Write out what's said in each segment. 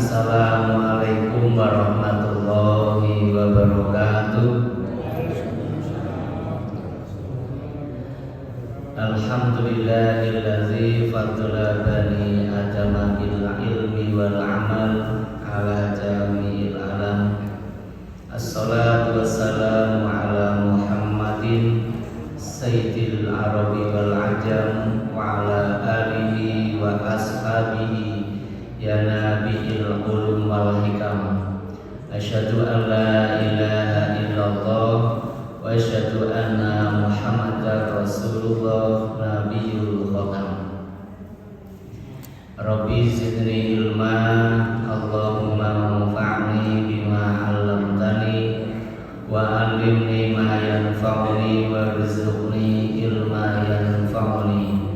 Assalamualaikum warahmatullahi wabarakatuh. Alhamdulillahillazi faddala bani adama bil ilmi wal amal ala jami'il alam. Assalatu wassalamu ala Muhammadin sayyidil arabi wal ajam wa ala alihi wa ashabihi ya nabiil ulum wal hikam. Asyhadu an la ilaha illallah wa asyhadu anna Muhammadar Rasulullah nabiyul khatam. Rabbi zidni ilma, Allahumma anfa'ni bima 'allamtani wa 'allimni ma yanfa'uni warzuqni ilma yanfa'uni.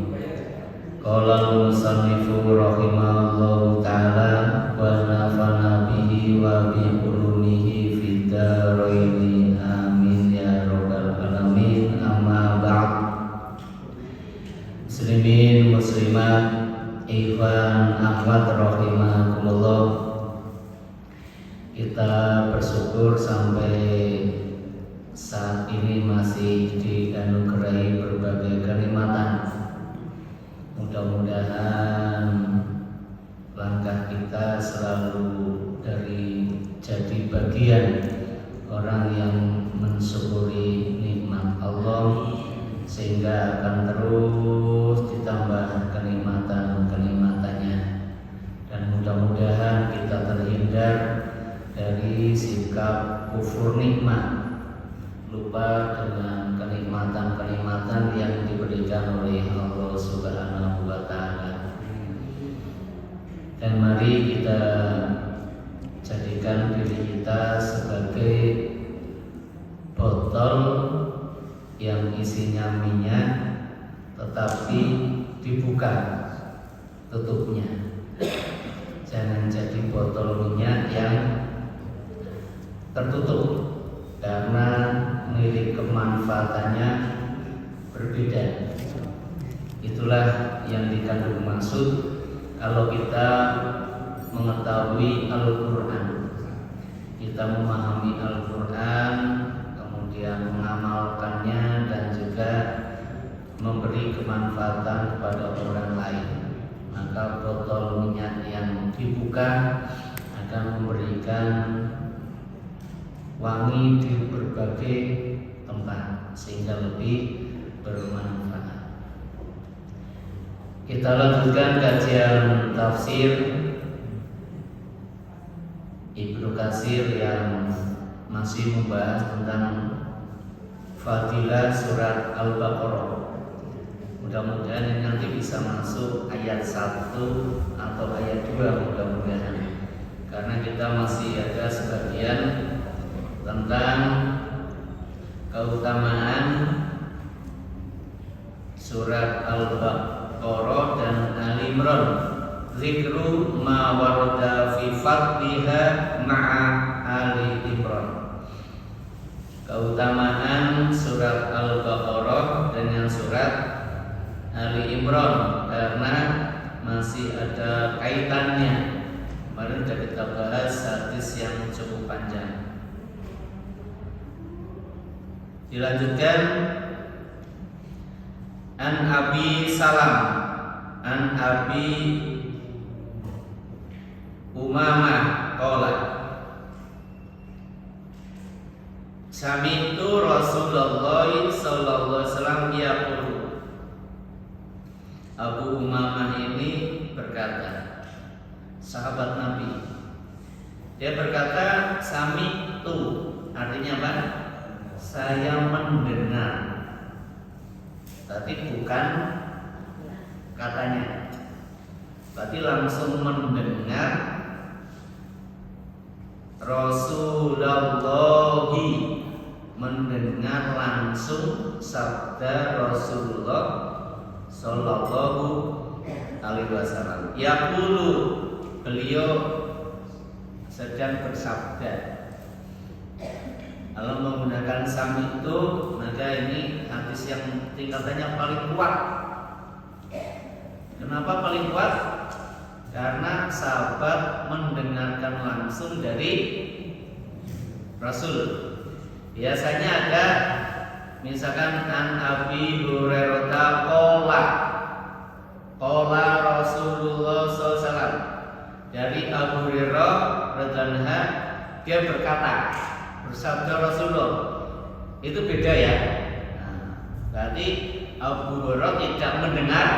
Qala al-musannifu rahimahullahu ta'ala wa nafa'na bihi wa bi ulumihi fid dharain amin ya rabbal alamin. Amma ba'd. Muslimin muslimat, ikhwan akhwat rahimakumullah. Kita bersyukur sampai saat ini masih dianugerahi berbagai kenikmatan. Mudah-mudahan langkah kita selalu dari jadi bagian orang yang mensyukuri nikmat Allah, sehingga akan terus ditambah kenikmatan-kenikmatannya, dan mudah-mudahan kita terhindar dari sikap kufur nikmat, lupa dengan kenikmatan-kenikmatan yang diberikan oleh Allah Subhanahu wa Ta'ala. Dan mari kita jadikan diri kita sebagai botol yang isinya minyak tetapi dibuka tutupnya. Jangan jadi botol minyak yang tertutup, karena nilai kemanfaatannya berbeda. Itulah yang dikandung maksud kalau kita mengetahui Al-Quran, kita memahami Al-Quran, kemudian mengamalkannya dan juga memberi kemanfaatan kepada orang lain, maka botol minyak yang dibuka akan memberikan wangi di berbagai tempat sehingga lebih bermanfaat. Kita lanjutkan kajian tafsir Ibnu Katsir yang masih membahas tentang fadilah surat Al-Baqarah. Mudah-mudahan ini nanti bisa masuk ayat 1 atau ayat 2, mudah-mudahan, karena kita masih ada sebagian tentang keutamaan surat Al-Baqarah dan Al-Imran. Zikru ma warada fi fadliha ma'a Ali Imran. Keutamaan surat Al-Baqarah dengan surat Ali Imran karena masih ada kaitannya. Kemarin sudah kita bahas hadis yang cukup panjang. Dilanjutkan, An Abi Salam, An Abi Umamah qala Sami'tu Rasulullah sallallahu alaihi wasallam yaqulu. Abu Umamah ini berkata, sahabat Nabi. Dia berkata sami'tu, artinya apa? Saya mendengar. Tapi bukan katanya. Berarti langsung mendengar Rasulullah, mendengar langsung sabda Rasulullah sallallahu alaihi wasallam. Yaqulu, beliau sedang bersabda. Kalau menggunakan sami itu, maka ini hadis yang tingkatannya paling kuat. Kenapa paling kuat? Karena sahabat mendengarkan langsung dari Rasul. Biasanya ada misalkan an Abi Hurairah qala Rasulullah SAW. Dari Abu Hurairah radhiyallahu anhu, dia berkata, bersabda Rasulullah. Itu beda ya. Nah, berarti Abu Hurairah tidak mendengar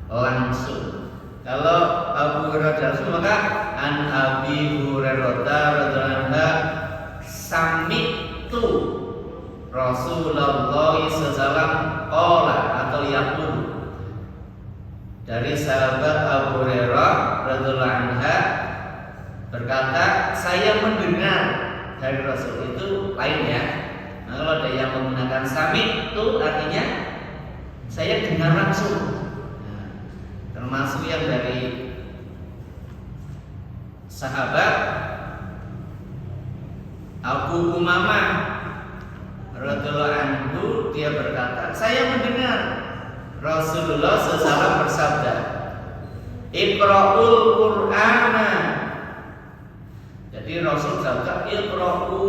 langsung. Kalau Abu Hurairah langsung, maka an Abi Hurairah radhiyallahu anhu sami'tu Rasulullah sallallahu qala atau yaqul. Dari sahabat Abu Hurairah radhiyallahu anhu berkata, saya mendengar dari Rasul. Itu lain ya. Nah, kalau ada yang menggunakan sami itu artinya saya dengar langsung. Nah, termasuk yang dari sahabat Abu Umamah radhiyallahu anhu, dia berkata, saya mendengar Rasulullah SAW bersabda, Iqra'ul Qur'ana. Jadi Rasul bersabda Iqra'u,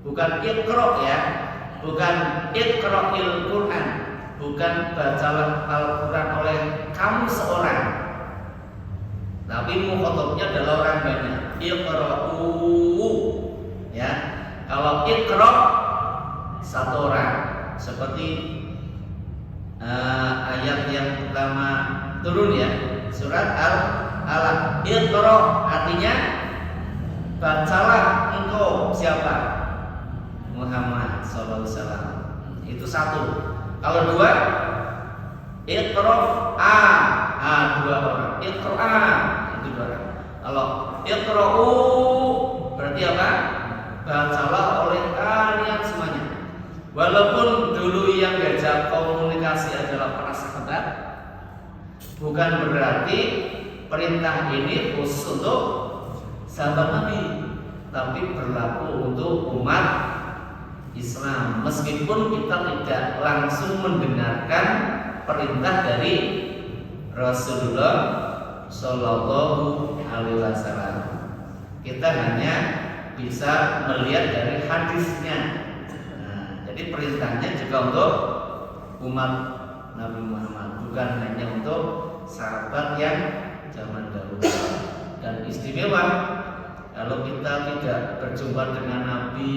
bukan Iqra' ya, bukan Iqra'il Qur'an, bukan bacalah Al-Quran oleh kamu seorang, tapi mukhatabnya adalah orang banyak. Iqra'u ya. Kalau Iqra' satu orang, seperti ayat yang pertama turun ya, surat Al-Alaq. Iqra artinya bacalah engkau, siapa? Muhammad sallallahu alaihi wasallam. Itu satu. Kalau dua, Iqra dua orang. Iqra itu dua orang. Kalau Iqra'u berarti apa? Bacalah oleh kalian semuanya. Walaupun dulu yang diajak komunikasi adalah para sahabat, bukan berarti perintah ini khusus untuk sahabat Nabi, tapi berlaku untuk umat Islam. Meskipun kita tidak langsung mendengarkan perintah dari Rasulullah Shallallahu Alaihi Wasallam, kita hanya bisa melihat dari hadisnya. Jadi perintahnya juga untuk umat Nabi Muhammad, bukan hanya untuk sahabat yang zaman dahulu. Dan istimewa kalau kita tidak berjumpa dengan Nabi,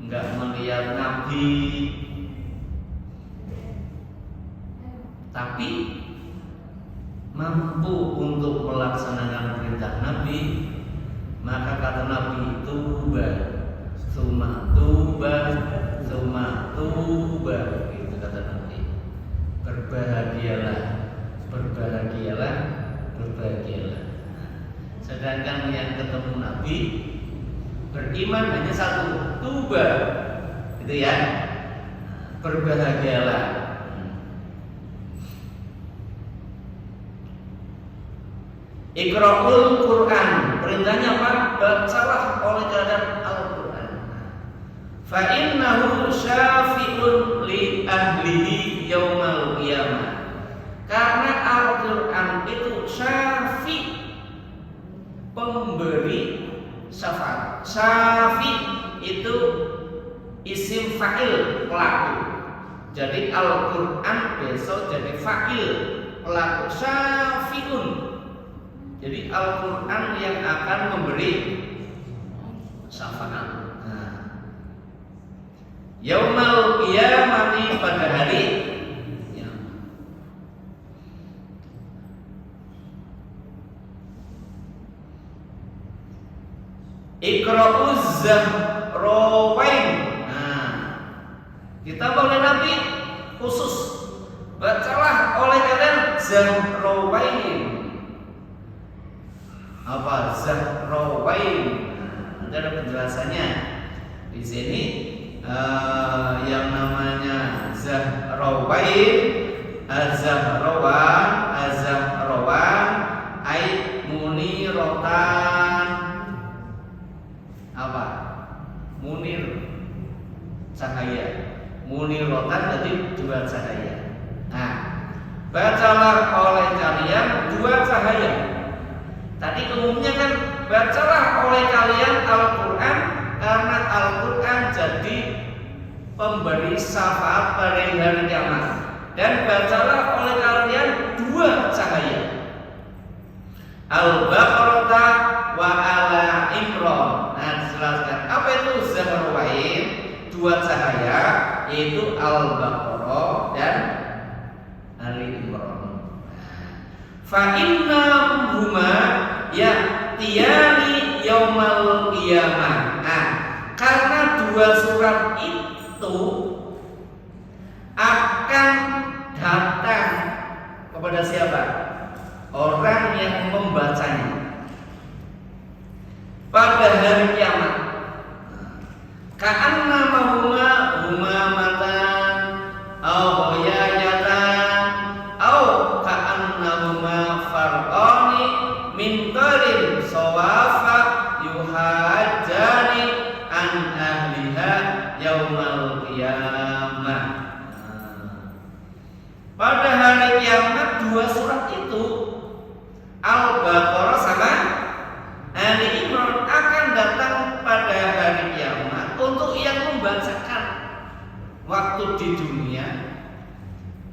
enggak melihat Nabi, tapi mampu untuk melaksanakan perintah Nabi, maka kata Nabi, tuba, summa tuba, summa tuba, itu kata Nabi. Berbahagialah, berbahagialah, berbahagialah. Sedangkan yang ketemu Nabi beriman hanya satu, tuba, gitu ya. Berbahagialah. Iqra'ul Qur'an, perintahnya apa? Bacalah oleh kalian Al-Qur'an. Fa innahu syafi'un li ahlihi yaumal qiyamah. Karena Al-Qur'an itu syafi', pemberi syafaat. Syafi' itu isim fa'il, pelaku. Jadi Al-Qur'an besok jadi fa'il, pelaku. Syafi'un. Jadi Al-Quran yang akan memberi syafaat. Yaumal qiyamati, pada hari ya. Iqra'uz Zahrawain. Kita oleh Nabi khusus, bacalah oleh kalian Zahrawain. Apa Zahrawain? Ada penjelasannya di sini. Yang namanya Zahrawain, Az-Zahrawan, ai muniratan. Apa? Munir, cahaya. Muniratan berarti dua cahaya. Nah, bacalah oleh kalian dua cahaya. Tadi umumnya kan bacalah oleh kalian Al-Quran karena Al-Quran jadi pemberi syafaat pada hari kiamat. Dan bacalah oleh kalian dua cahaya, Al-Baqarah wa Ala Imran. Nah, dijelaskan apa itu Zahrwain, dua cahaya, yaitu Al-Baqarah dan Ali Imran. Fa innahuma ya'tiyani yaumal qiyamah. Nah, karena dua surat itu akan datang kepada siapa? Orang yang membacanya pada hari kiamat. Ka'anna mahuma humamatan aw ghayatan aw ka'annahuma farqani min qarin sawafa yuhajjani an ahliha yaumal qiyamah. Pada hari kiamat dua surat itu, Al-Baqarah sama Ali Imran, akan datang pada hari kiamat untuk yang membacakan waktu di dunia.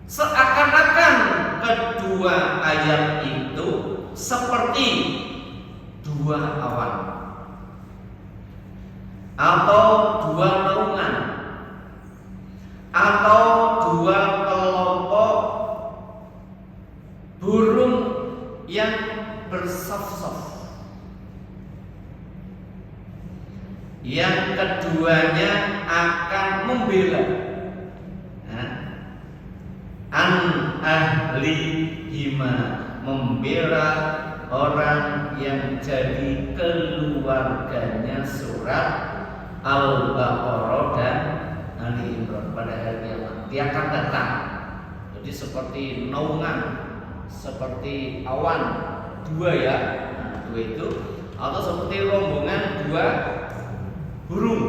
Seakan-akan kedua ayat itu seperti dua awan atau dua naungan atau dua kelompok burung yang bersaf-saf, yang keduanya akan membela an ahli hima, membela orang yang jadi keluarganya surat Al-Baqarah dan Ali Imran pada hari kiamat. Dia akan datang jadi seperti naungan, seperti awan dua ya, nah, dua itu, atau seperti rombongan dua burung.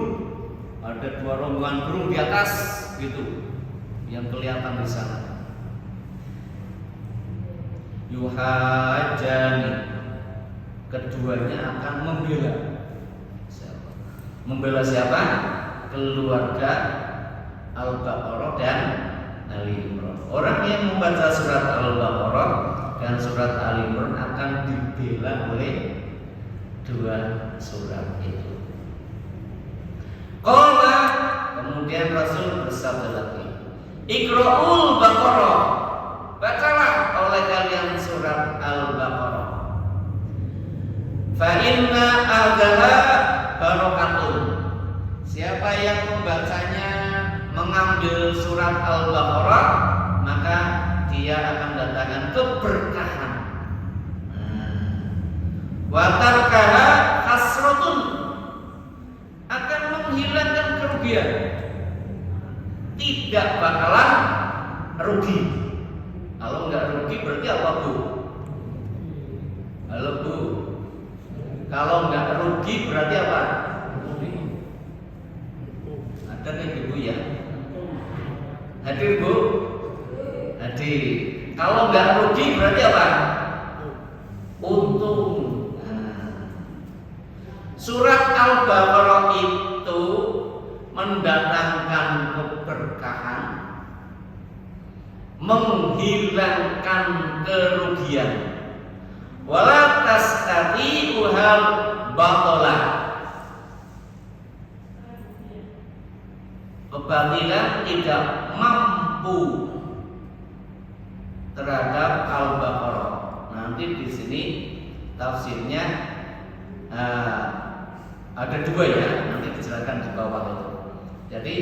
Ada dua rombongan burung di atas gitu yang kelihatan di sana. Yuhajani, keduanya akan membela siapa? Membela siapa? Keluarga Al-Baqarah dan Ali Imran. Orang yang membaca surat Al-Baqarah dan surat Ali Imran akan dibela oleh dua surat itu. Qala, kemudian Rasul bersabda lagi, Iqra'ul Baqarah, bacalah oleh kalian surat Al-Baqarah. Fa inna adalah barokatun. Siapa yang membacanya, mengambil surat Al-Baqarah, maka dia akan datangkan keberkahan. Wa tarkaha hasratun, akan menghilangkan kerugian. Tidak bakalan rugi. Kalau nggak rugi berarti apa, Bu? Halo, Bu. Kalau nggak rugi berarti apa? Ada nih Ibu ya? Hadir, Bu? Hadir. Kalau nggak rugi berarti apa? Untung. Surat Al-Baqarah itu mendatangkan keberkahan, menghilangkan kerugian. Wala tastati'uhal batalah, kebatilan tidak mampu terhadap Al-Baqarah. Nanti di sini tafsirnya ada dua ya, nanti dijelaskan di bawah itu. Jadi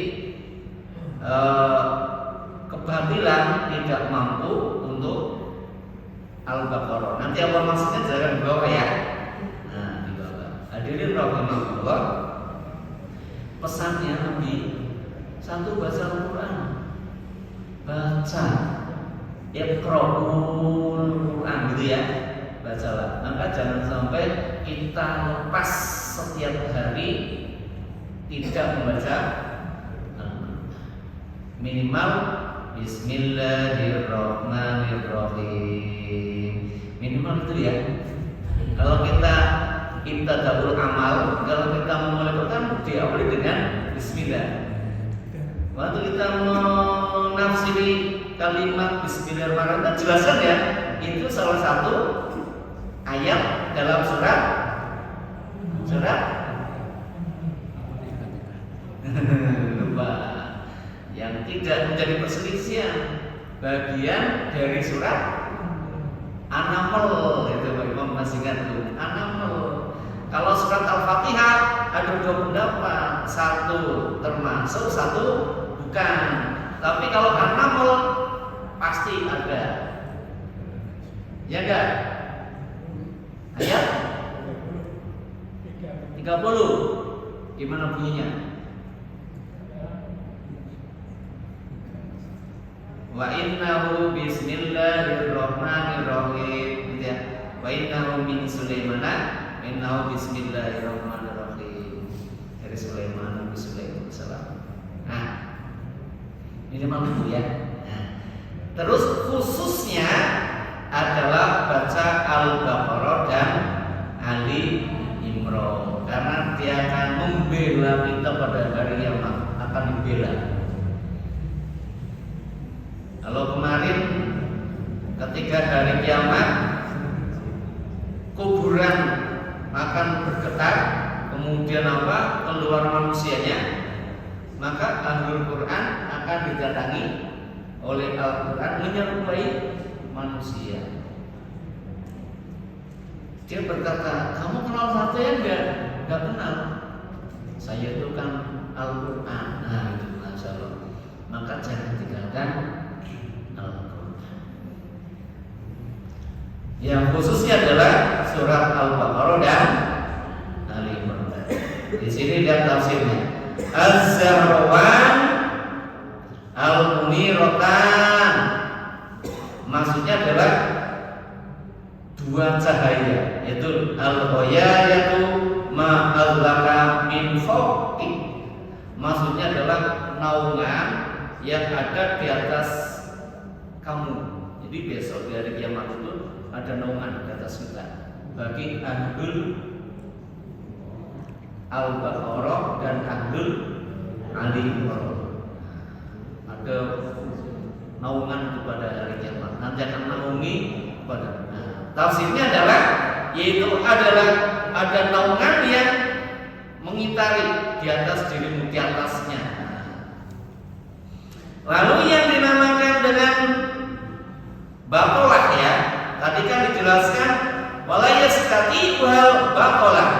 kebatilan tidak mampu untuk Al-Baqarah. Nanti apa maksudnya dijelaskan di bawah ya. Nah, di bawah. Hadirin rahimahullah, pesannya Nabi, satu, baca Al-Quran, baca Iqra'ul Quran gitu ya, bacalah. Maka jangan sampai kita lepas setiap hari tidak membaca, minimal Bismillahirrahmanirrahim. Minimal itu ya. Kalau kita dahulu amal, kalau kita memulai Quran diawali dengan Bismillah. Waktu kita menafsiri kalimat Bismillahirrahmanirrahim, jelaskan ya, itu salah satu ayat dalam surat lupa yang tidak menjadi perselisihan, bagian dari surat An-Naml, itu Pak Imam masih ingat tuh, An-Naml. Kalau surat Al-Fatihah ada dua pendapat, satu termasuk, satu bukan. Tapi kalau An-Naml pasti ada, ya enggak? Ayat 30 gimana bunyinya? Wa innahu bismillahirrahmanirrahim, gitu ya. Wa innahu min Sulaimana, innahu bismillahirrahmanirrahim. Dari Sulaiman Nabi Sulaiman salam. Nah, minimal itu ya. Nah, terus khususnya adalah baca Al-Baqarah dan Ali Imran, karena dia akan membela kita pada hari kiamat, akan dibela. Kalau kemarin ketika hari kiamat kuburan akan bergetar, kemudian keluar manusianya, maka Ahlul Quran akan didatangi oleh Al-Quran menyerupai manusia. Dia berkata, kamu kenal saya enggak? Enggak kenal. Saya itu kan Al-Quran. Nah itu Masya Allah. Maka jangan tinggalkan Al-Quran. Yang khususnya adalah surat Al-Baqarah dan Ali Imran. Di sini lihat tafsirnya. Az-Zarwan Al-Muniratan, maksudnya adalah dua cahaya, yaitu al-ghayatu ma'allaka min fawqi. Maksudnya adalah naungan yang ada di atas kamu. Jadi besok di hari kiamat itu ada naungan di atas kita. Bagi Ahlul Al-Baqarah dan Ahlul Ali Imran, ada naungan kepada hari kiamat. Nanti akan naungi kepada. Tafsirnya adalah, yaitu adalah ada naungan yang mengitari di atas dirimu, di atasnya. Lalu yang dinamakan dengan baqalah ya, tadi kan dijelaskan wala yastati'uhal baqalah.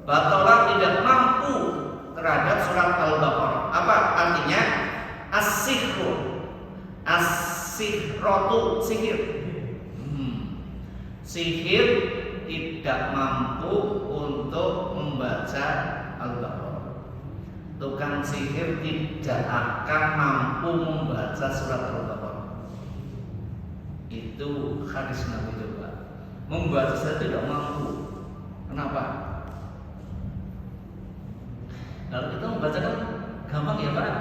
Baqalah tidak mampu terhadap surat Al-Baqarah. Apa artinya? As-sihru, as-sihratu, sihir. Sihir tidak mampu untuk membaca Al-Baqarah. Tukang sihir tidak akan mampu membaca surat Al-Baqarah. Itu hadis Nabi juga. Membaca saja tidak mampu. Kenapa? Kalau kita membaca kan gampang ya Pak.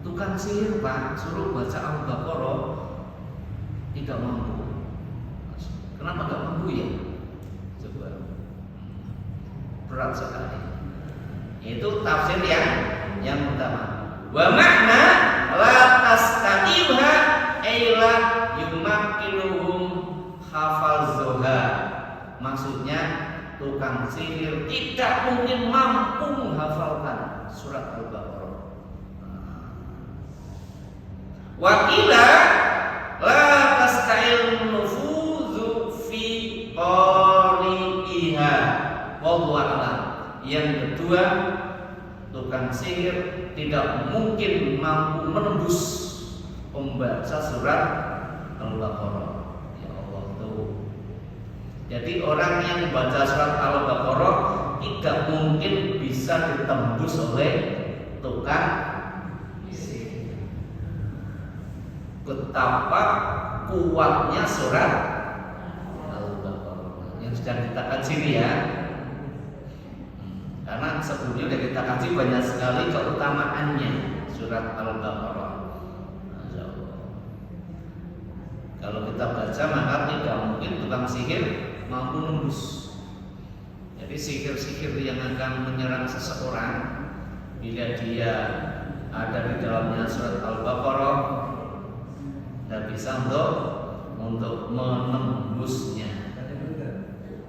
Tukang sihir Pak suruh baca Al-Baqarah tidak mampu. Kenapa nggak mampu ya? Coba, berat sekali. Itu tafsir yang pertama. Wa makna la tastati'ha illa yumakkinuhum hafazuha. Maksudnya tukang sihir tidak mungkin mampu menghafalkan surat Al-Baqarah. Wakila la tasta'il nufuzu fi qari'iha. Wallahu a'lam. Yang kedua, tukang sihir tidak mungkin mampu menembus pembaca surat Al-Baqarah. Ya Allah tuh. Jadi orang yang membaca surat Al-Baqarah tidak mungkin bisa ditembus oleh tukang sihir. Betapa kuatnya surat Al-Baqarah yang sedang kita kaji ini ya. Karena sebelumnya sudah kita kaji banyak sekali keutamaannya surat Al-Baqarah. kita baca, maka tidak mungkin tukang sihir mampu nembus. Jadi sihir-sihir yang akan menyerang seseorang bila dia ada di dalamnya surat Al-Baqarah tidak bisa untuk menembusnya.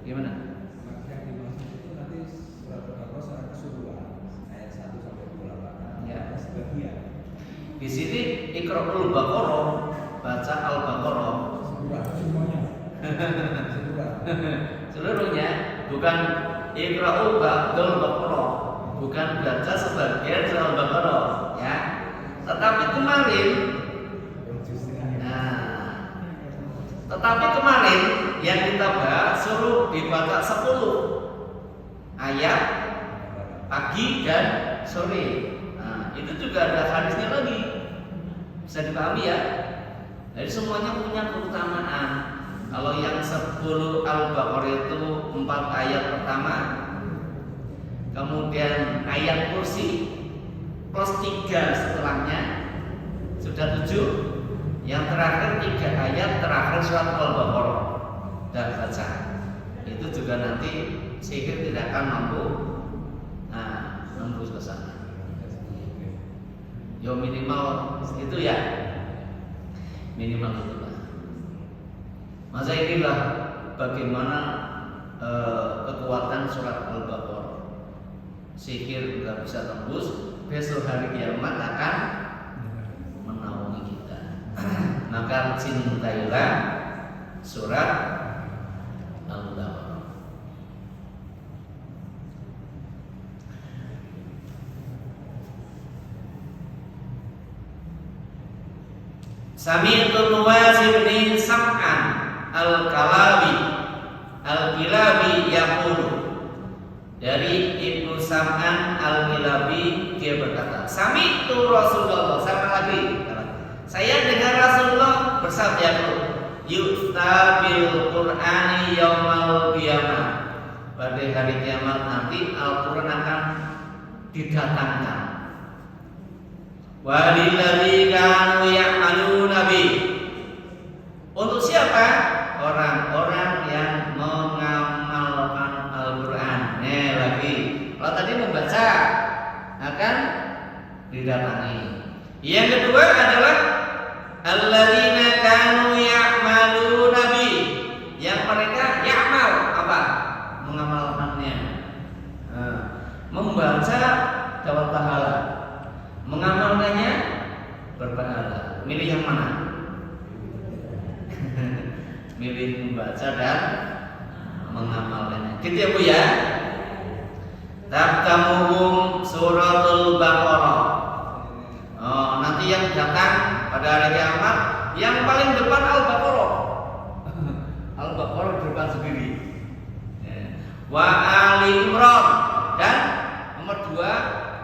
Gimana? Yang dimaksud itu nanti surat Al-Baqarah surat keseluruhan ayat 1 sampai 28. Ya. Sebagian. Di sini Iqra'ul Baqarah, baca Al-Baqarah. Semuanya. Seluruhnya, bukan Iqra'ul Baqarah, bukan baca sebagian surat Al-Baqarah, ya. Tetapi kemarin yang kita bahas suruh dibaca 10 ayat pagi dan sore. Nah, itu juga ada hadisnya lagi. Bisa dipahami ya. Jadi semuanya punya keutamaan. Kalau yang 10 Al-Baqarah itu 4 ayat pertama, kemudian ayat kursi plus 3 setelahnya sudah 7. Yang terakhir 3 ayat terakhir surat Al-Baqarah dan baca. Itu juga nanti sihir tidak akan mampu nembus ke sana. Yo minimal itu ya, minimal itu lah. Masa inilah bagaimana kekuatan surat Al-Baqarah. Sihir nggak bisa tembus, besok hari kiamat akan menaungi kita. Maka cintailah surat Al-Baqarah. Sami'tu Nuwas bin Sam'an Al-Kilabi yaqulu, dari Ibnu Sam'an Al-Kilabi dia berkata, Sami'tu Rasulullah, sama lagi, saya dengar Rasulullah bersabda, yu'ta bil Qur'ani yaumal qiyamah, pada hari kiamat nanti Al-Qur'an akan didatangkan. Walilladzi kanu ya'maluna bi, untuk siapa? Orang-orang yang mengamalkan Al-Qur'an. Lagi, kalau tadi membaca akan didatangi. Yang kedua adalah alladzina kanu ya'maluna bi, yang mereka ya'mal apa? Mengamalkannya. Membaca dapat pahala, mengamalkannya berpahala. Milih yang mana? Milih membaca dan mengamalkannya. Gitu ya Bu ya. Tahtamuhum suratul Baqarah. Nanti yang datang pada hari kiamat yang paling depan Al-Baqarah. Al-Baqarah di depan sendiri. Wa Ali Imran, dan nomor 2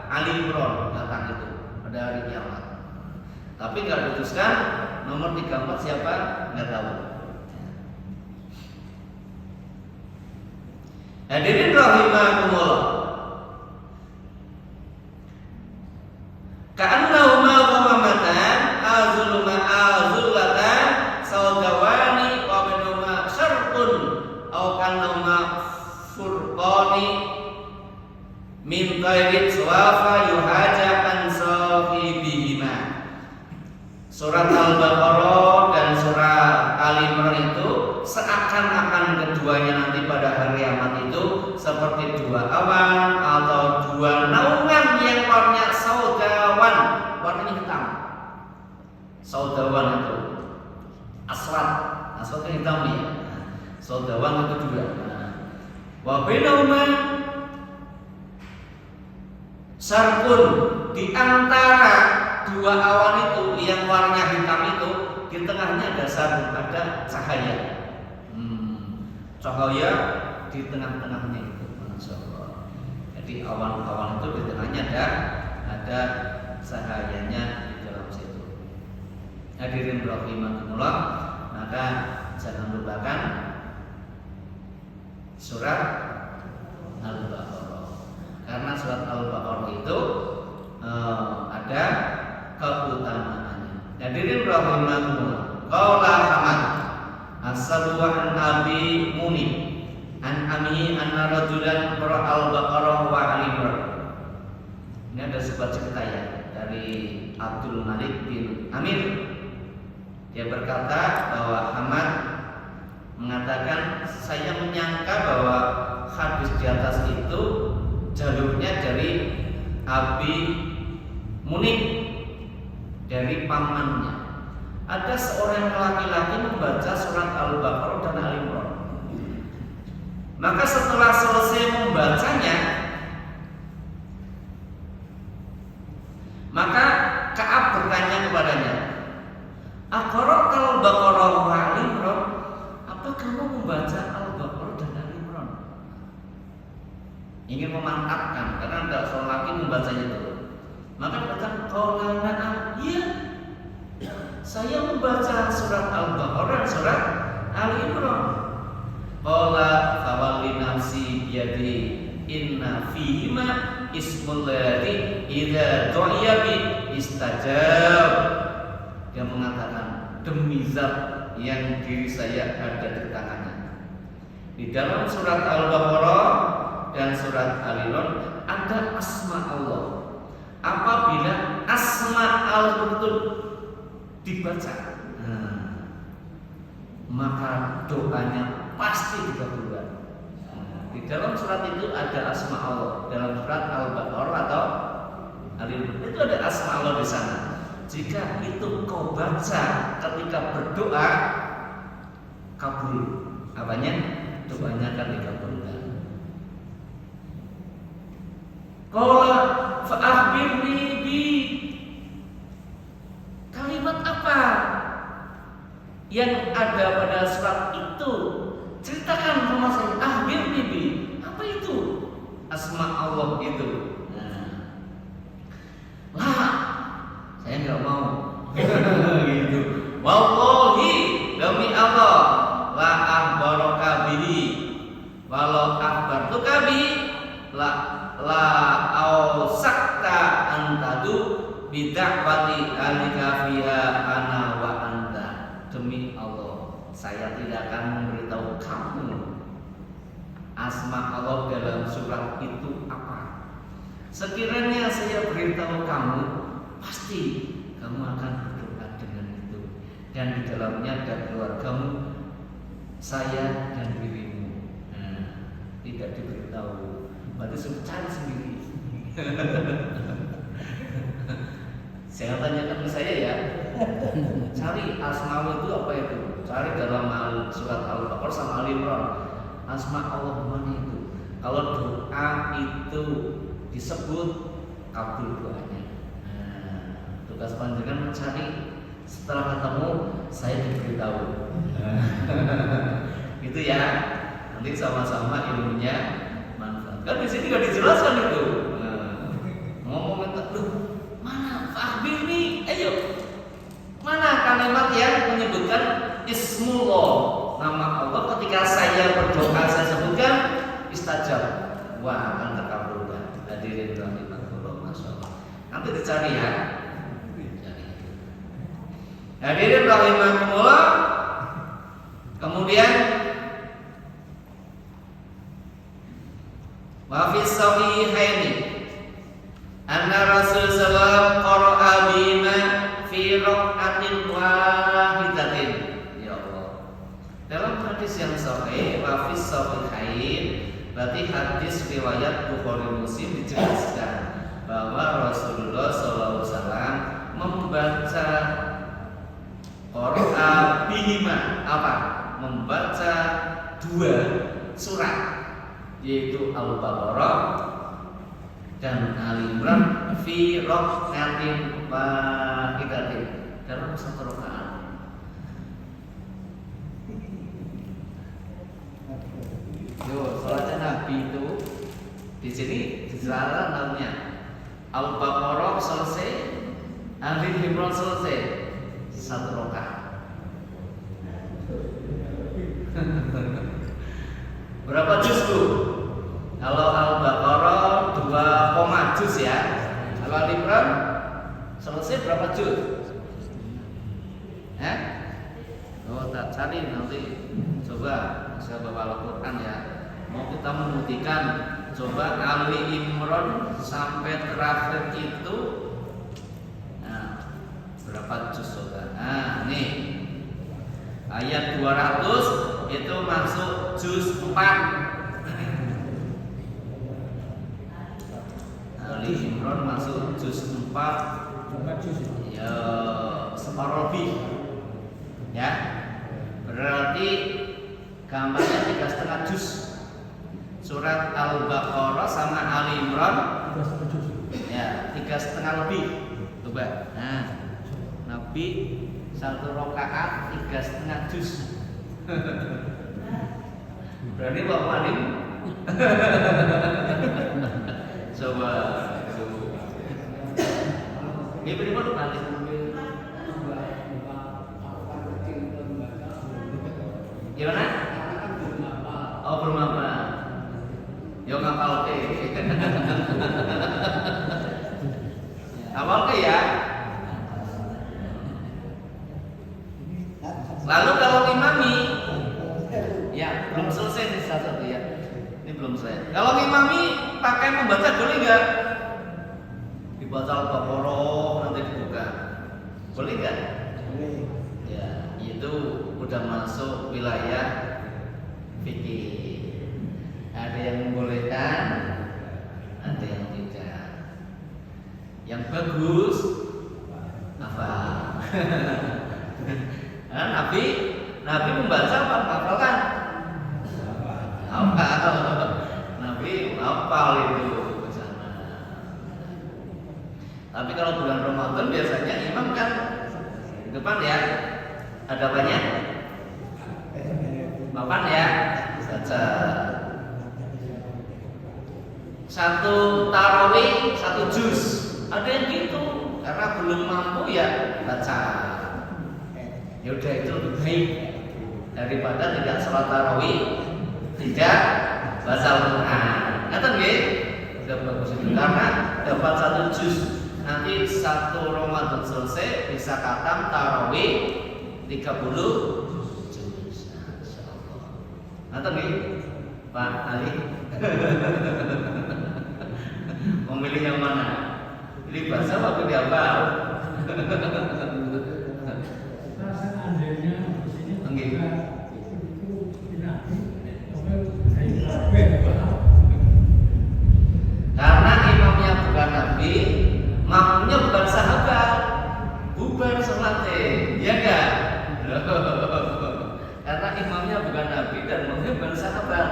Ali Imran datang itu pada hari kiamat. Tapi nggak diputuskan nomor 3 4 siapa, nggak tahu. Hadirin rahimakumullah. Ka'annahuma ghamamatan azullatan sawdawani wa bainahuma syarqun aw kannahuma furqani min khairin sawafa yuhajakan sahibihima. Surat Al-Baqarah dan surat Al-Imran itu seakan-akan keduanya nanti pada hari kiamat itu seperti 2 awan atau 2 naungan yang warnanya saudawan, warnanya hitam. Saudawan itu aswad itu hitam ya. Saudawan itu 2. Wa bainahuma sarkun, di antara 2 awan itu yang warnanya hitam itu di tengahnya ada sarkun, ada cahaya. Cahaya di tengah-tengahnya itu, masyaallah. Jadi awan-awan itu di tengahnya ada cahayanya di dalam situ. Hadirin rahimakumullah, maka jangan lupakan surat Al-Baqarah, karena surat Al-Baqarah itu ada keutamaannya. Hadirin rahimakumullah, qala Ahmad, Abi Munib an Ami anna rajulan qara al-Baqarah wa al-Imran. Ini ada sebuah cerita ya dari Abdul Malik bin Amir. Dia berkata bahwa Ahmad mengatakan, saya menyangka bahwa hadis di atas itu jalurnya dari Abi Munib, dari pamannya. Ada seorang laki-laki membaca surat Al-Baqarah dan Al-Imran. Maka setelah selesai membacanya, maka Ka'ab bertanya kepadanya, "Aqra'ta Al-Baqarah wa Al-Imran?" Apa kamu membaca Al-Baqarah dan Al-Imran? Ingin memantapkan, karena tidak seorang laki membacanya dulu. Maka berkata, "Qala na'am." Iya, saya membaca surat Al-Baqarah dan surat Al-Imran. Qala fawalli nafsi biyadi inna fihima ismul ladzi idza du'iya bi istajab. Dia mengatakan, demi zat yang diri saya ada di tangannya. Di dalam surat Al-Baqarah dan surat Al-Imran ada asma Allah. Apabila asma al-Qur'an dibaca, maka doanya pasti dikabulkan. Di dalam surat itu ada asma Allah. Dalam surat Al-Baqarah atau Al-Imran itu ada asma Allah di sana. Jika itu kau baca ketika berdoa, kabul. Apanya? Doanya akan dikabulkan. Qala fa akhbirni bi. Kalimat apa yang ada pada surat itu? Ceritakan sama saya. Akhbirni bi. Apa itu? Asma Allah itu. Lah, saya nggak mau. Gitu. Wallahi, demi Allah, la akhbaraka bihi. Walau akhbartuka bi, la ausakta antadu bid'wati alika fiha ana wa anta. Demi Allah, saya tidak akan memberitahu kamu asma Allah dalam surat itu apa. Sekiranya saya beritahu kamu, pasti kamu akan berdoa dengan itu. Dan di dalamnya ada keluargamu, saya dan dirimu. Tidak diberitahu. Berarti suruh cari sendiri. Saya tanyakan ke saya ya. Cari asma Allah itu apa itu? Cari dalam surat Al-Baqarah sama Al-Imran. Asma Allah mana itu? Kalau doa itu disebut, kabul doanya. Tugas panjenengan mencari, setelah ketemu saya diberitahu. Gitu ya. Nanti sama-sama ilmunya manfaat. Kan di sini nggak dijelaskan itu. Ngomong minta, mana Fahbir nih? Ayo, mana kalimat yang menyebutkan Ismullah, nama Allah? Ketika saya berdoa saya sebutkan istajab, wah akan terkabulkan. Hadirin rahimahullah, masya Allah. Nanti dicari ya. Hadirin rahimahullah. Kemudian wa fi sahihaini anna Rasul sallallahu qara'a bima fi raq'atin wahidatin. Ya Allah. Dalam hadis yang sahih wa fi sahihain, berarti hadis riwayat Bukhari Muslim dijelaskan bahwa Rasulullah sallallahu alaihi wasallam membaca qara'a bihima, apa? Membaca dua surat, yaitu Al-Baqarah dan Al-Imran fi raq'atin wahidatin, dalam satu rakaat. Yo, salatnya Nabi itu di sini dijelaskan namanya Al-Baqarah selesai, Al-Imran selesai, satu rakaat. Berapa juz tuh? Kalau Al-Baqarah 2, juz ya. Kalau Al-Imran selesai berapa juz? Oh, tak cari nanti. Coba saya bawa Al-Quran ya. Mau kita membuktikan. Coba Ali Imran sampai terakhir itu. Nah, berapa juz coba? Nah, nih. Ayat 200 itu masuk juz 4. Ali Imran masuk juz 4. Ya, separuh lebih. Ya. Berarti gambarnya 3,5 juz. Surat Al-Baqarah sama Ali Imran ya 3,5 lebih. Coba. Nah, Nabi 1 rakaat 3,5 juz. Berani Bapak Alim? Coba. Ini bagaimana nanti? Gimana? Oh, belum apa? Yo ngapal ke. Ngapal ke ya. Lalu kalau imami, ya belum selesai nih satu ya. Ini belum selesai. Kalau imami pakai membaca boleh nggak? Dibaca Al-Baqarah nanti dibuka. Boleh nggak? Boleh. Ya, itu udah masuk wilayah fikih. Ada yang membolehkan, ada yang tidak. Yang bagus apa? Nah, Nabi membaca apa? Hafalkan? Hafal. Nabi hafal itu ke sana. Tapi kalau bulan Ramadan biasanya imam kan depan ya. Ada banyak? Papan ya? Baca. Satu tarawih 1 juz. Ada yang gitu karena belum mampu ya baca. Ya udah itu lebih baik daripada tidak sholat tarawih, tidak baca Al-Quran. Ngerti nggih? Udah bagus itu karena dapat 1 juz. Nanti 1 Ramadan selesai bisa khatam tarawih 30 juz. Insyaallah. Ngerti nggih? Pak Ali. Memilih yang mana? Ini bahasa waktu dihafal. Karena imamnya bukan Nabi, makmumnya bukan sahabat, bubar sholatnya, ya enggak? Karena imamnya bukan Nabi dan makmumnya bukan sahabat,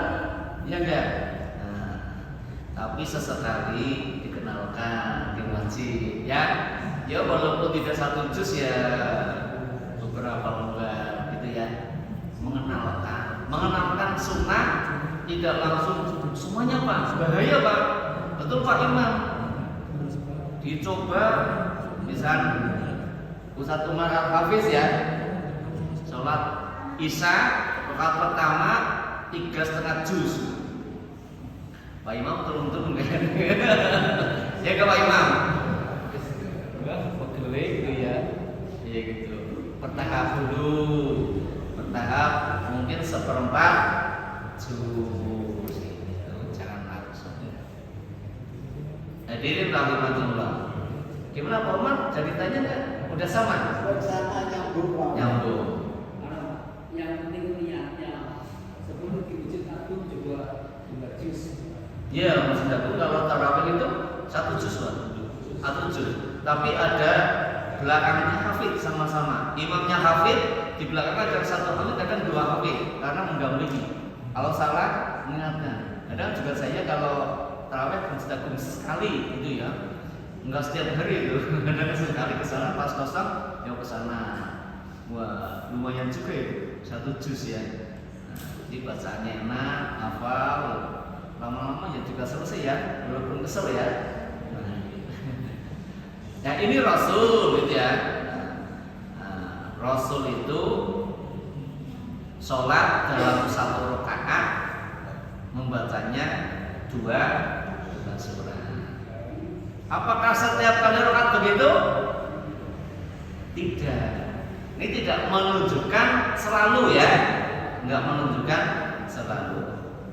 ya enggak? Tapi sesekali dikenalkan di masjid, ya. Ya walaupun tidak 1 juz ya beberapa lembar gitu ya. Mengenalkan sunnah tidak langsung semuanya Pak, bahaya Pak. Betul Pak Imam. Dicoba misal Ustaz Umar Al-Hafiz ya. Sholat Isya rakaat pertama 3,5 juz. Pak Imam turun-turun kan? Ya ke Pak Imam. Pegel itu ya. Ya gitu. Bertahap dulu. Bertahap mungkin 1/4 juz. Jangan langsung. Hadirin rahimakumullah. Gimana Pak Umar? Jadi tanya enggak? Udah sama? Sama nyambung. Nyambung. Yang penting niatnya. Sebelum diwujudkan pun juga 2 juz. Iya, Mas Daku kalau tarawih itu 1 juz Pak. 1 juz. Tapi ada belakangnya hafid sama-sama. Imamnya hafid, di belakang ada 1 hafid, ada 2 hafid karena mendampingi. Kalau salah mengingatkan. Kadang juga saya kalau tarawih Mas Daku sekali gitu ya. Enggak setiap hari itu. Kadang sekali ke sana pas kosong, ya ke sana. Wah, lumayan juga itu. 1 juz ya. Nah, jadi bacaannya enak, hafal. Lama-lama ya juga selesai ya, walaupun kesel ya. Nah ini Rasul gitu ya. Nah, Rasul itu sholat dalam 1 rakaat membacanya 2 surah. Apakah setiap kali rakaat begitu? Tidak. Ini tidak menunjukkan selalu ya. enggak menunjukkan selalu.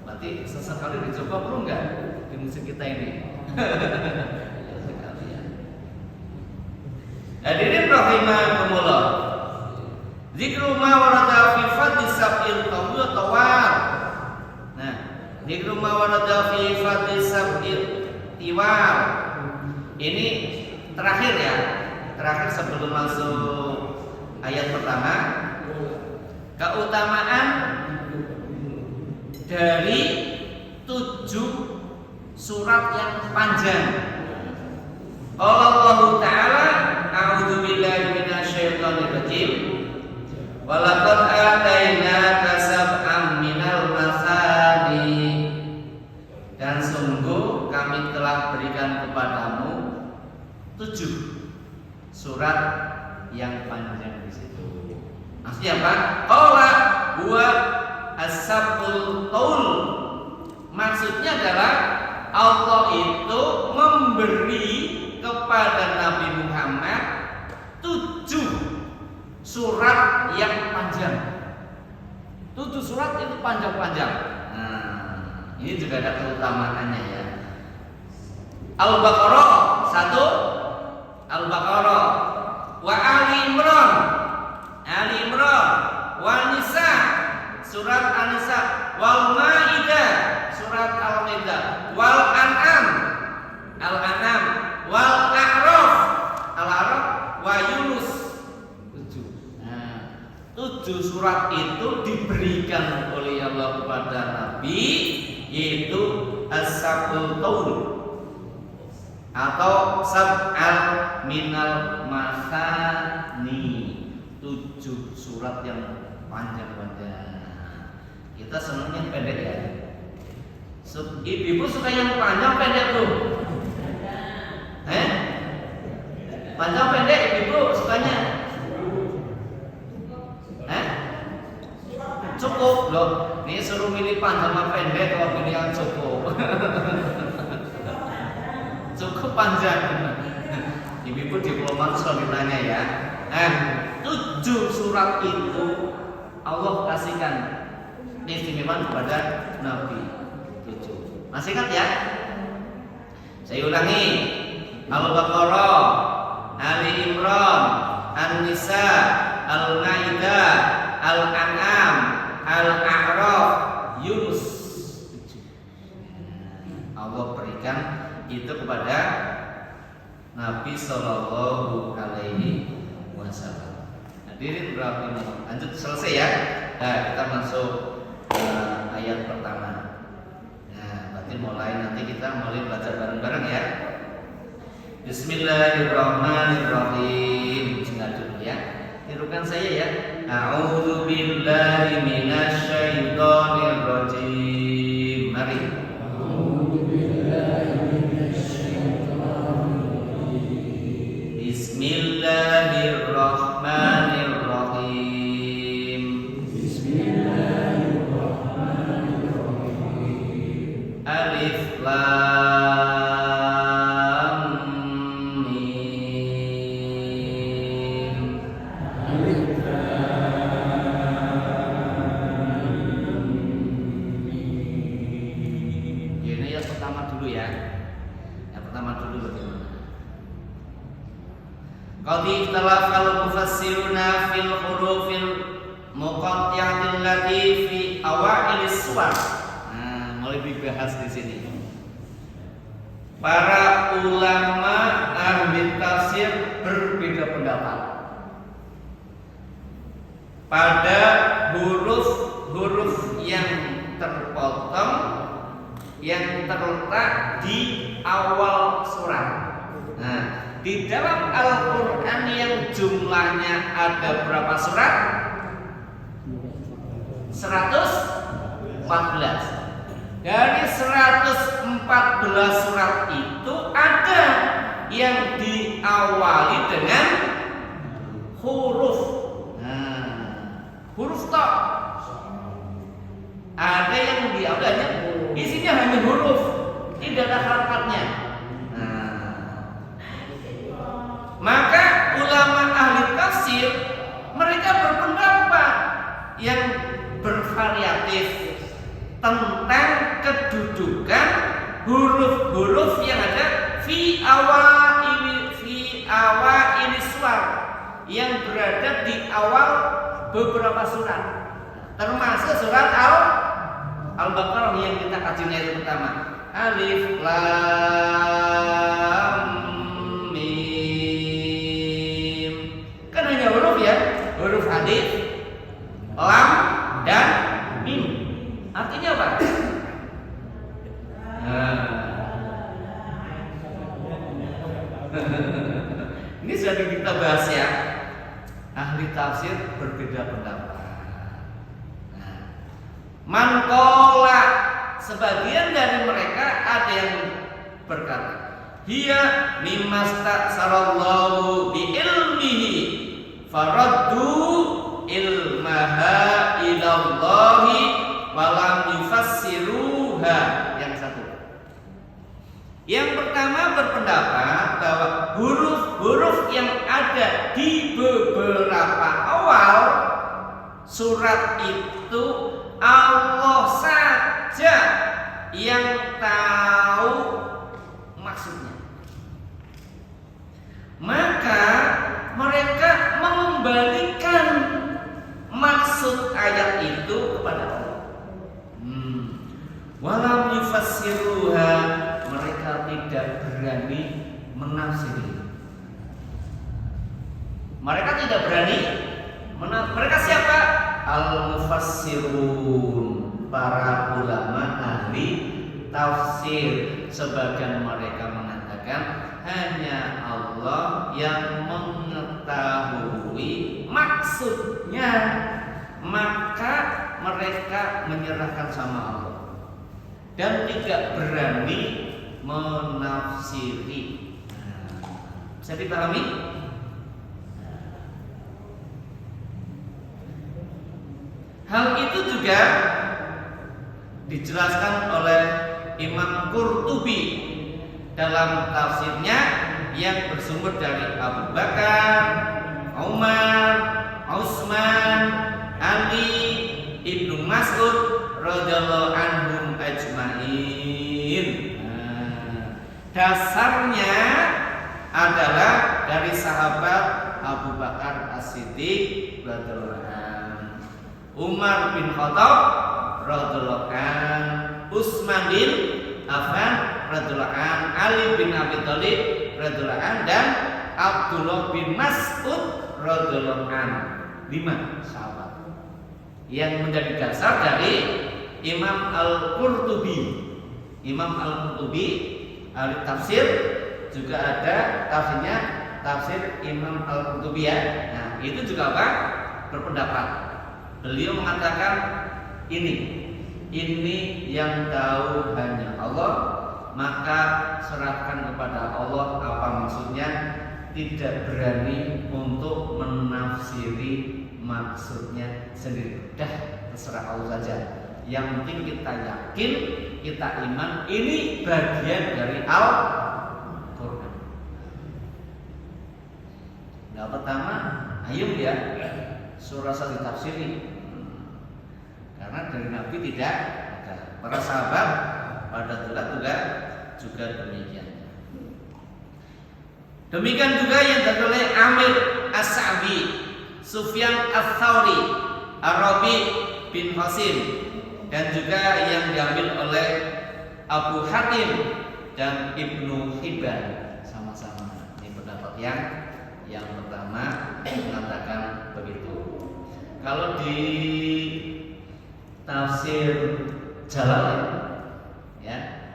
Berarti sesekali dicoba perlu enggak di musik kita ini? Sekali ya. Hadirin rahimakumullah. Zikru ma warada fi fadli sab'il tawar. Nah, zikru ma warada fi fadli sab'il tiwar. Ini terakhir ya. Terakhir sebelum masuk ayat pertama. Keutamaan dari 7 surat yang panjang. Allah Ta'ala, a'udzu billahi minasyaitonir rajim. Walaqad atainaka sab'an minal masani. Dan sungguh kami telah berikan kepadamu 7 surat yang panjang di situ. Maksudnya apa? Qala huwa as-sab'ul qaul. Maksudnya adalah Allah itu memberi kepada Nabi Muhammad 7 surat yang panjang. 7 surat itu panjang-panjang. Nah, ini juga ada keutamaannya ya. Al-Baqarah 1, Al-Baqarah, wa Ali Imran, wa Nisa, surat An-Nisa, wal Maidah, surat Al-Maidah, wal An'am, Al-An'am, wal A'raf, Al-A'raf, wa Yunus. 7 surat itu diberikan oleh Allah kepada Nabi, yaitu as-sab'ul qaul atau sab'al minal masani, 7 surat yang panjang-panjang. Kita senangnya pendek ya. Ibu suka yang panjang pendek tuh? Panjang pendek ibu sukanya? Cukup loh. Ini suruh milih panjang apa pendek, kalau pilih yang cukup. Cukup panjang. Ibu diplomat selalu ditanya ya. 7 surat itu Allah kasihkan keistimewaan kepada Nabi. 7. Masih ingat ya? Saya ulangi. Al-Baqarah, Ali Imran, An-Nisa, Al-Maidah, Al-An'am, Al-A'raf, Yunus. 7. Allah berikan itu kepada Nabi Sallallahu Alaihi Wasallam. Hadirin rahimakumullah. Lanjut, selesai ya. Nah, kita masuk ayat pertama. Nah, berarti nanti kita mulai baca bareng-bareng ya. Bismillahirrahmanirrahim. Bismillah dulu ya. Tirukan saya ya. A'udzu billahi minasyaitonir rajim. Mari. Bismillahirrahmanirrahim. Alif Lam Mim. Ini yang pertama dulu ya. Yang pertama dulu bagaimana? Qad ikhtalafa al-mufassiruna fil hurufil muqatta'atil lati fi awailis suwar. Nah, mulai dibahas di sini. Para ulama ahli tafsir berbeda pendapat pada huruf-huruf yang terpotong yang terletak di awal surat. Nah, di dalam Al-Quran yang jumlahnya ada berapa surat? 114. Dari 114 surat itu ada yang diawali dengan huruf. Nah, huruf tok. Ada yang diawali isinya hanya huruf, tidak ada harakatnya. Maka ulama ahli tafsir mereka berpendapat yang bervariasi alif tentang kedudukan huruf-huruf yang ada fi awal ini suar yang berada di awal beberapa surat, termasuk surat Al-Baqarah yang kita kajinya itu pertama. Alif lam mim. Kan hanya huruf ya, huruf alif, lam dan mim. Artinya apa? Ini sudah kita bahas ya. Ahli tafsir berbeda pendapat. Mankola, sebagian dari mereka ada yang berkata, hiya mimasta sarallahu bi ilmihi faraddu ilmaha ilallahi walam yufassiruha. Yang satu, yang pertama berpendapat bahwa huruf-huruf yang ada di beberapa awal surat itu Allah saja yang tahu maksudnya. Maka mereka mengembalikan maksud ayat itu kepada Allah. Walam yufassiruha, mereka tidak berani menafsiri. Mereka tidak berani mereka siapa? Al-mufassirun, para ulama ahli tafsir. Sebagian mereka mengatakan hanya Allah yang mengetahui maksudnya, maka mereka menyerahkan sama Allah dan tidak berani menafsiri. Bisa dipahami? Hal itu juga dijelaskan oleh Imam Qurtubi dalam tafsirnya yang bersumber dari Abu Bakar, Umar, Utsman, Ali, Ibnu Mas'ud radhiyallahu anhum ajmain. Dasarnya adalah dari sahabat Abu Bakar As-Siddiq radhiyallahu anhu, Umar bin Khattab radhiyallahu anhu, Utsman bin Affan radhiyallahu anhu, Ali bin Abi Thalib radhiyallahu anhu, dan Abdullah bin Mas'ud radhiyallahu anhu. 5 sahabat yang menjadi dasar dari Imam Al-Qurtubi. Imam Al-Qurtubi ahli tafsir, juga ada tafsirnya tafsir Imam Al-Qurtubi ya. Nah, itu juga apa? Berpendapat. Beliau mengatakan ini yang tahu hanya Allah, maka serahkan kepada Allah apa maksudnya, tidak berani untuk menafsiri maksudnya sendiri. Dah, terserah Allah saja. Yang penting kita yakin, kita iman, ini bagian dari Al-Quran. Nah, pertama, ayo ya, surah satu ditafsiri. Karena dari Nabi tidak ada. Para sahabat pada juga demikian. Demikian juga yang dilakukan oleh Amir As-Sa'bi, Sufyan Ats-Tsauri, Ar-Rabi bin Qasim, dan juga yang diambil oleh Abu Hatim dan Ibnu Hibban. Sama-sama ini pendapat yang pertama mengatakan begitu. Kalau di tafsir Jalalain ya,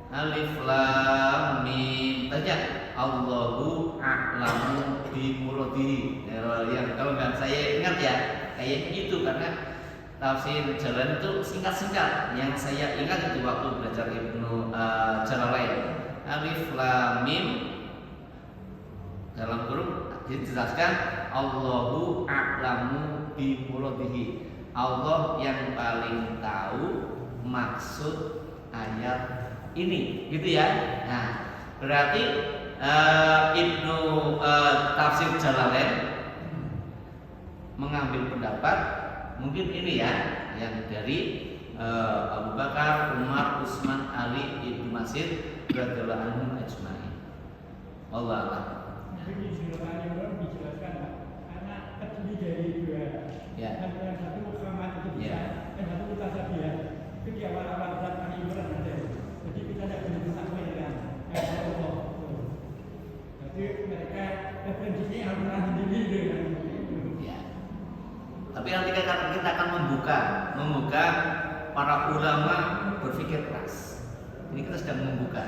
alif lam mim saja, Allahu a'lamu bi muradihi. Yang kalau nggak saya ingat ya kayak itu, karena tafsir Jalalain itu singkat-singkat. Yang saya ingat itu waktu belajar Ibnu Jalalain, alif lam mim dalam huruf dijelaskan Allahu a'lamu bi muradihi, Allah yang paling tahu maksud ayat ini, gitu ya. Nah, berarti Ibnu tafsir Jalalain mengambil pendapat mungkin ini ya. yang dari Abu Bakar, Umar, Utsman, Ali, Ibnu Mas'ud radhiyallahu anhum ajma'in. Allah Allah. Jadi di Al-Quran yang dijelaskan karena terdiri dari dua. Ya. Yang satu Muhammad itu bisa, Ya. yang satu kita sabiah. Itu di awal-awal surat Al-Imran ada. Jadi kita tidak boleh mensampaikan Allah. Jadi mereka referensinya Al-Quran sendiri dengan Ya. Tapi nanti kita akan membuka para ulama berpikir keras. Ini kita sedang membuka.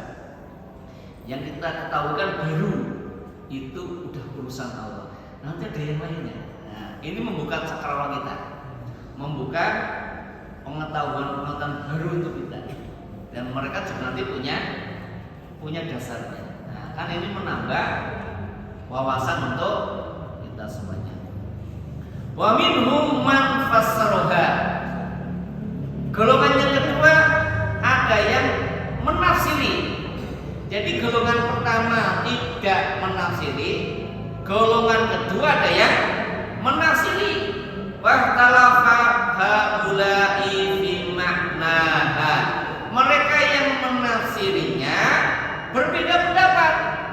Yang kita ketahui kan baru itu udah urusan Allah. Nanti ada yang lainnya. Nah, ini membuka cakrawala kita, membuka pengetahuan baru untuk kita. Dan mereka juga nanti punya dasarnya. Nah, kan ini menambah wawasan untuk kita semuanya. Wa minhum man fassaraha. Golongan yang kedua ada yang menafsiri. Jadi golongan pertama tidak menafsiri, golongan kedua ada yang menafsiri. Wa talafa haula'i fi ma'naha. Mereka yang menafsirinya berbeda pendapat.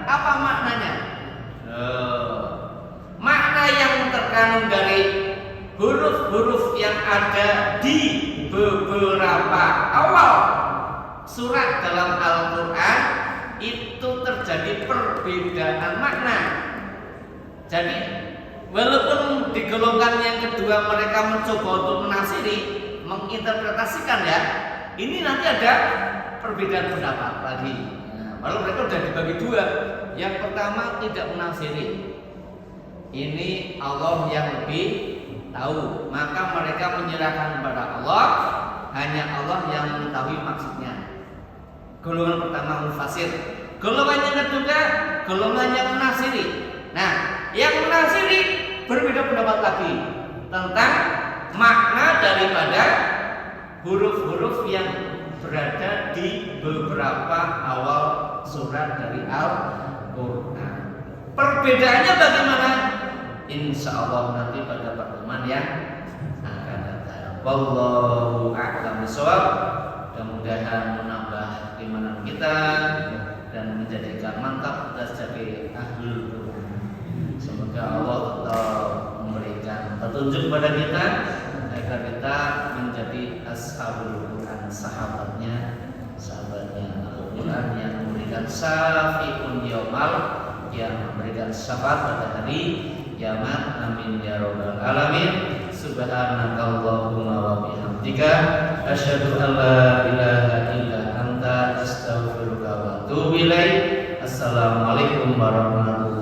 Apa maknanya? Makna yang terkandung dari huruf-huruf yang ada di beberapa awal surat dalam Al-Quran itu terjadi perbedaan makna. Jadi walaupun di golongan yang kedua mereka mencoba untuk menafsiri, menginterpretasikan ya, ini nanti ada perbedaan pendapat lagi. Nah, walau mereka sudah dibagi dua. Yang pertama tidak menafsiri. Ini Allah yang lebih tahu, maka mereka menyerahkan kepada Allah. Hanya Allah yang mengetahui maksudnya. Golongan pertama mufasir, golongan yang kedua golongan yang menafsiri. Nah, yang menafsiri berbeda pendapat lagi tentang makna daripada huruf-huruf yang berada di beberapa awal surat dari Al-Quran. Perbedaannya bagaimana? Insya Allah nanti pada pertemuan yang akan datang. Wallahu a'lam bishawab. Mudah-mudahan menambah keimanan kita dan menjadikan mantap kita sebagai ahlul Quran. Semoga Allah tetap memberikan petunjuk kepada kita agar kita menjadi ashabul Quran, sahabatnya Al-Quran yang memberikan syafi'un yaumal, yang memberikan syafaat pada hari kiamat. Amin ya rabbal alamin. Subhanakallahumma wa bihamdika asyhadu an la ilaha illa anta astaghfiruka wa atubu ilaik. Assalamualaikum warahmatullahi wabarakatuh.